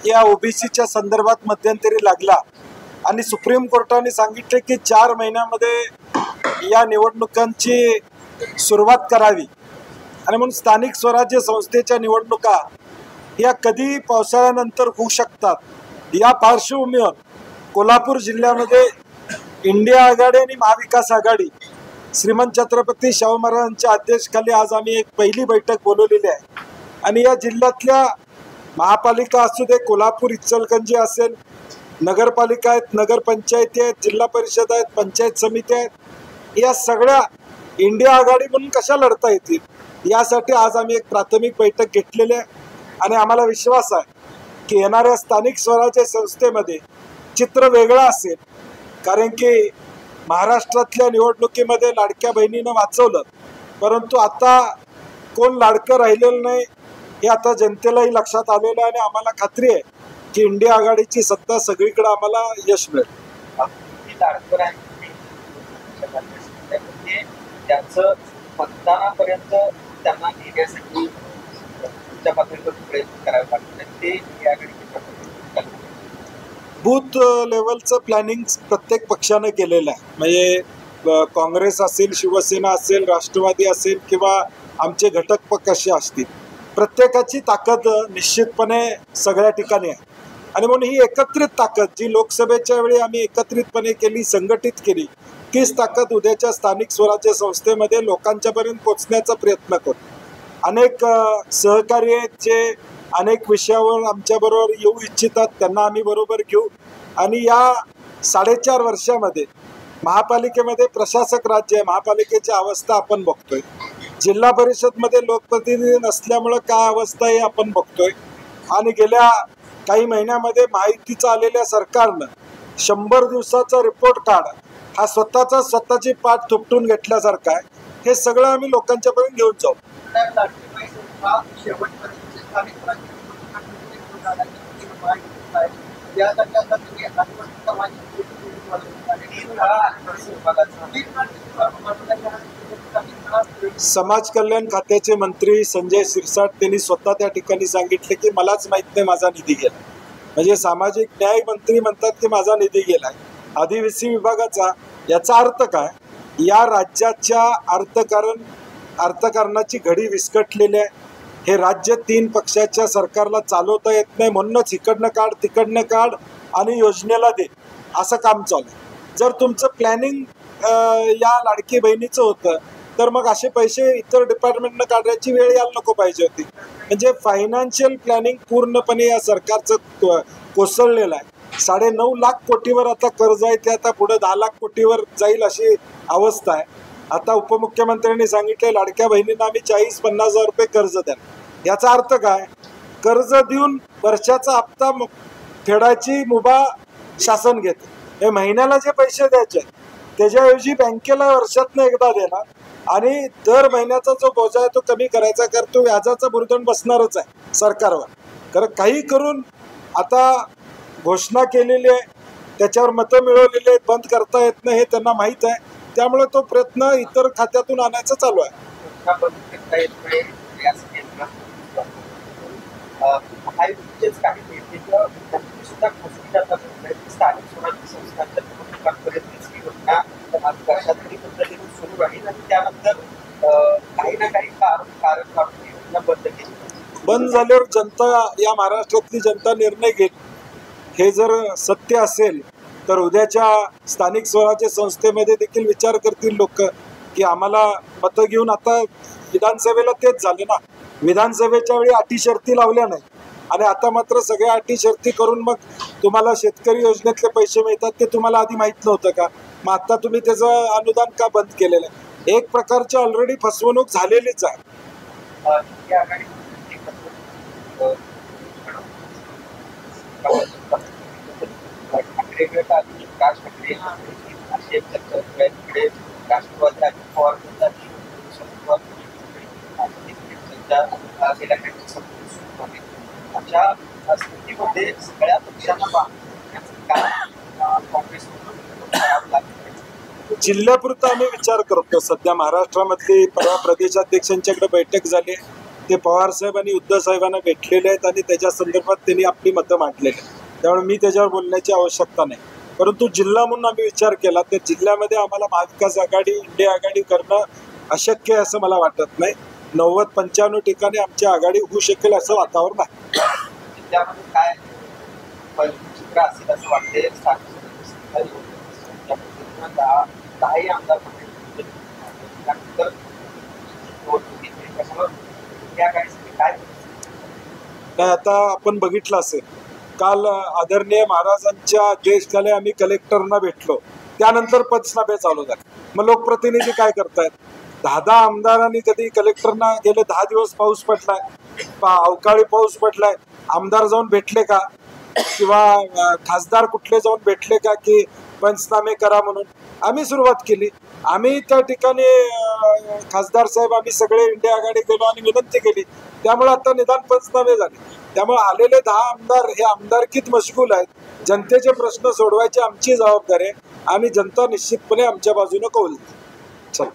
या ओबीसीच्या संदर्भात मध्यंतरी लागला आणि सुप्रीम कोर्टाने सांगितले की 4 महिन्यामध्ये या निवडणुकांची सुरुवात करावी आणि म्हणून स्थानिक स्वराज्य संस्थेच्या निवडणुका या कधी पावसाळ्यानंतर होऊ शकतात। या पार्श्वभूमीवर कोल्हापूर जिल्ह्यामध्ये इंडिया आघाडी आणि महाविकास आघाडी श्रीमंत छत्रपती शाहू महाराजांच्या अध्यक्षतेखाली आज आम्ही एक पहिली बैठक बोलवलेली आहे आणि या जिल्ह्यातल्या महापालिका असू दे, कोल्हापूर इचलकरंजी असेल, नगरपालिका आहेत, नगरपंचायती आहेत, जिल्हा परिषद आहेत, पंचायत समिती आहेत, या सगळ्या इंडिया आघाडी म्हणून कशा लढता येतील यासाठी आज आम्ही एक प्राथमिक बैठक घेतलेली आहे आणि आम्हाला विश्वास आहे की येणाऱ्या स्थानिक स्वराज्य संस्थेमध्ये चित्र वेगळं असेल, कारण की महाराष्ट्रातल्या निवडणुकीमध्ये लाडक्या बहिणीनं वाचवलं, परंतु आता कोण लाडकं राहिलेलं नाही हे आता जनतेलाही लक्षात आलेलं आहे आणि आम्हाला खात्री आहे की इंडिया आघाडीची सत्ता सगळीकडे आम्हाला यश मिळेल। त्याचं मतदानापर्यंत त्यांना नेण्यासाठी प्रयत्न करावे लागतात ते इंडिया आघाडीचे बूथ लेवलचं प्लॅनिंग प्रत्येक पक्षाने केलेलं आहे, म्हणजे काँग्रेस असेल, शिवसेना असेल, राष्ट्रवादी असेल किंवा आमचे घटक पक्ष असे असतील, प्रत्येकाची ताकद निश्चितपणे सगळ्या ठिकाणी आहे आणि म्हणून ही एकत्रित ताकद जी लोकसभेच्या वेळी आम्ही एकत्रितपणे केली, संघटित केली, तीच ताकद उद्याच्या स्थानिक स्वराज्य संस्थेमध्ये लोकांच्यापर्यंत पोहोचण्याचा प्रयत्न करू। अनेक सहकारी आहेत जे अनेक विषयावर आमच्याबरोबर येऊ इच्छितात, त्यांना आम्ही बरोबर घेऊ आणि या 4.5 वर्षामध्ये महापालिकेमध्ये प्रशासक राज्य आहे, महापालिकेची अवस्था आपण बघतोय, जिल्हा परिषदमध्ये लोकप्रतिनिधी नसल्यामुळं काय अवस्था आहे आपण बघतोय आणि गेल्या काही महिन्यामध्ये माहितीचं आलेल्या सरकारनं 100 दिवसाचा रिपोर्ट कार्ड हा स्वतःची पाठ थुपटून घेतल्यासारखा आहे। हे सगळं आम्ही लोकांच्यापर्यंत घेऊन जाऊ। समाज कल्याण खात्याचे मंत्री संजय शिरसाट त्यांनी स्वतः त्या ठिकाणी सांगितले की मलाच माहित नाही माझा निधी गेला, म्हणजे सामाजिक न्याय मंत्री म्हणतात की माझा निधी गेलाय आदिवासी विभागाचा। याचा अर्थ काय? या राज्याच्या अर्थकारणाची घडी विस्कटलेली आहे। हे राज्य 3 पक्षाच्या सरकारला चालवता येत नाही, म्हणूनच इकडनं काढ तिकडनं काढ आणि योजनेला दे असं काम चालू आहे। जर तुमचं प्लॅनिंग या लाडकी बहिणीचं होतं तर मग असे पैसे इतर डिपार्टमेंटनं काढण्याची वेळ यायला नको पाहिजे होती। म्हणजे फायनान्शियल प्लॅनिंग पूर्णपणे या सरकारचं कोसळलेलं आहे। 9.5 लाख कोटीवर आता कर्ज आहे, ते आता पुढे 10 लाख कोटीवर जाईल अशी अवस्था आहे। आता उपमुख्यमंत्र्यांनी सांगितले लाडक्या बहिणींना आम्ही 40-50 हजार रुपये कर्ज द्या। याचा अर्थ काय? कर्ज देऊन वर्षाचा हप्ता फेडायची मुभा शासन घेते। हे महिन्याला जे पैसे द्यायचे त्याच्याऐवजी बँकेला वर्षातनं एकदा देणार आणि दर महिन्याचा जो बोजा आहे तो कमी करायचा, कारण तो व्याजाचा बुरदंड बसणारच आहे सरकारवर। कारण काही करून आता घोषणा केलेली आहे, त्याच्यावर मतं मिळवलेली आहेत, बंद करता येत नाही हे त्यांना माहीत आहे, त्यामुळे तो प्रयत्न इतर खात्यातून आणायचा चालू आहे। बंद झाल्यावर जनता, या महाराष्ट्रातली जनता निर्णय घेईल। हे जर सत्य असेल तर उद्याच्या स्थानिक स्वराज्य संस्थेमध्ये देखील विचार करतील लोक की आम्हाला मतं घेऊन, आता विधानसभेला तेच झाले ना, विधानसभेच्या वेळी अटी शर्ती लावल्या नाही आणि आता मात्र सगळ्या अटी शर्ती करून मग तुम्हाला शेतकरी योजनेतले पैसे मिळतात ते तुम्हाला आधी माहित नव्हतं का? मग आता तुम्ही त्याचं अनुदान का बंद केलेलं आहे? एक प्रकारची ऑलरेडी फसवणूक झालेलीच आहे। जिल्ह्यापुरता आम्ही विचार करतो। सध्या महाराष्ट्रामधली परवा प्रदेशाध्यक्षांच्याकडे बैठक झाली, ते पवार साहेब आणि उद्धव साहेबांना भेटलेले आहेत आणि त्याच्या संदर्भात त्यांनी आपली मतं मांडलेली आहेत. त्यामुळे मी त्याच्यावर बोलण्याची आवश्यकता नाही. परंतु जिल्हा म्हणून आम्ही विचार केला तर जिल्ह्यामध्ये आम्हाला महाविकास आघाडी इंडिया आघाडी करणं अशक्य आहे असं मला वाटत नाही. 90-95 ठिकाणी आमची आघाडी होऊ शकेल असं वातावरण आहे. जिल्ह्यामध्ये काय चित्र असेल असं वाटते. दहाही आमदार त्यानंतर या गाडीसाठी काय नाही, आता आपण बघितलं असेल काल आदरणीय महाराजांच्या आदेशाखाली आम्ही कलेक्टरना भेटलो, त्यानंतर पंचनामे चालू झाले. मग लोकप्रतिनिधी काय करतायत? 10 आमदारांनी कधी कलेक्टरना गेले 10 दिवस पाऊस पडलाय, अवकाळी पाऊस पडलाय, आमदार जाऊन भेटले का? किंवा खासदार कुठले जाऊन भेटले का की पंचनामे करा म्हणून? आम्ही सुरुवात केली. आम्ही त्या ठिकाणी खासदार साहेब आम्ही सगळे इंडिया आघाडी गेलो आणि विनंती केली. त्यामुळे आता निदान पंचनामे झाले. त्यामुळे आलेले 10 आमदार हे आमदारकीत मशगूल आहेत. जनतेचे प्रश्न सोडवायची आमची जबाबदारी आहे आणि जनता निश्चितपणे आमच्या बाजूने कौल देते. चला.